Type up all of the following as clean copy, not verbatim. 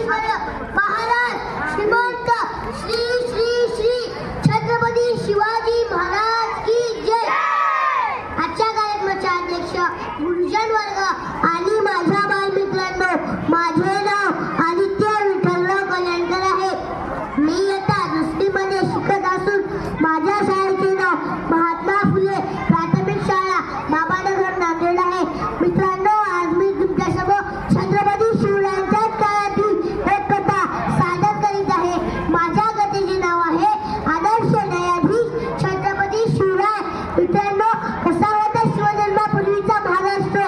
छत्रपतीश्वर महाराज श्रीमंत श्री श्री श्री छत्रपती शिवाजी महाराज की जय। आजच्या कार्यक्रमाचे अध्यक्ष गुरुजन वर्ग आणि माझ्या बालमित्रांनो, माझे नाव आदित्य विठ्ठलराव कल्याणकर आहे। मी इयत्ता 2री मध्ये शिकत असून माझ्या शाळेचे नाव महात्मा फुले प्राथमिक शाळा बाबानगर नांदेड आहे। मित्रांनो, आज मी तुमच्यासमोर छत्रपती शिवरायांच्या काळातील एक कथा सादर करीत आहे। माझ्या कथेचे नाव आहे आदर्श न्यायाधीश छत्रपती शिवराय। मित्रांनो, कसा होता शिवजन्मापूर्वीचा महाराष्ट्र?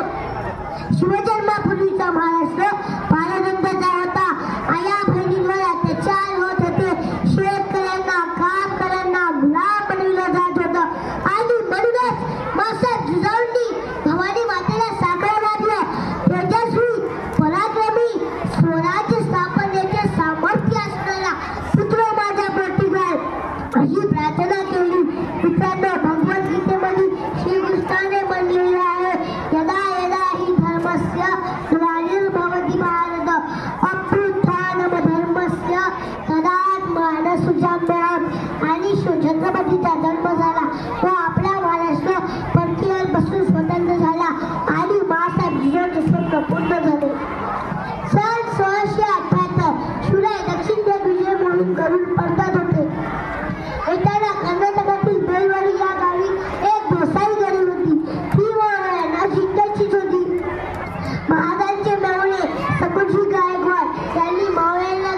शिवजन्मापूर्वीचा महाराष्ट्र पारतंत्र्याचा होता। आया बहिणींवर अत्याचार होत होते, शेतकऱ्यांना कामगारांना गुलाम बनविलं जात होतं आणि म्हणूनच मासात जिजाऊंनी भवानी मातेला साकारावं लागलं। तेजस्वी पराक्रमी स्वराज्य स्थापनेचे सामर्थ्य असणारा पुत्र माझ्या पोटी घाल अशी प्रार्थना केली। मित्रांनो, भगवद्गीतेमध्ये श्रीकृष्णाने म्हणलेले आहे, यदा यदा हि धर्मस्य ग्लानिर्भवति भारत अभ्युत्थानमधर्मस्य तदात्मानसृजाम्यहम्। आणि छत्रपतीचा जन्म झाला व आपला महाराष्ट्र परकीयांपासून स्वतंत्र झाला आणि मासाहेब जिजाऊंचे स्वप्न पूर्ण झाले। सन 1678 शिवराय दक्षिण दिग्विजय मोहीम करून परतत होते। येताना कर्नाटकातील बेलवाडी या गावी एक गोसाई गडी होती। ती मावळ्यांना जिंकायचीच होती। महाराजांचे मेहुणे सकुजी गायकवाड यांनी मावळ्यांना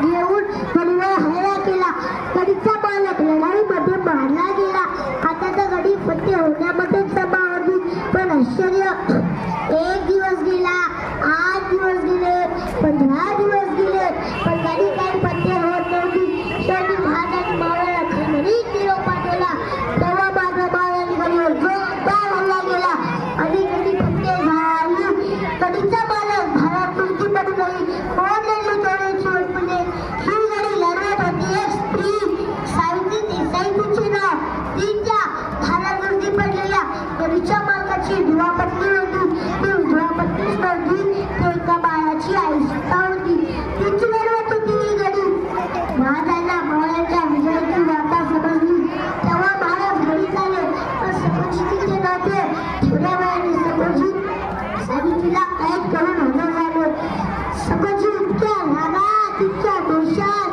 घेऊन गडीवर हल्ला केला। गडीचा मालक लढाईमध्ये मारला गेला। आता तर गडी फत्ते होण्यामध्ये सभा होती, पण आश्चर्य, 1 दिवस गेला, 8 दिवस गेले, 15 दिवस गेले, पण गडी काही फत्ते होत नव्हती। शेवटी महाराजांनी मावळ्याला खणखणीत निरोप पाठवला। तेव्हा मात्र मावळ्यांनी गडीवर जोरदार हल्ला केला आणि गडी फत्ते झाली। गडीचा मालक भारत तुर्की पडूनही कोणलेली तोडायची उठपणे ही गडी लढवत होती। एक स्त्री सावित्री देसाई तिचे नाव, तिच्या भारत तुर्की पडलेल्या गडीच्या मालकाची दुवापत्नी होती। ती दुवापत्नीच नव्हती, ती एका बाळाची आई सुद्धा होती। तिची लढवत होती ही गडी। महाराजांना मावळ्यांच्या विजयाची वार्ता समजली तेव्हा महाराज घरी आले, पण सकोजी तिथे नव्हते। थोड्या वेळाने सकोजी सावित्रीला कैद करून हजर झाले। सकोजी इतक्या रागात, इतक्या दोषात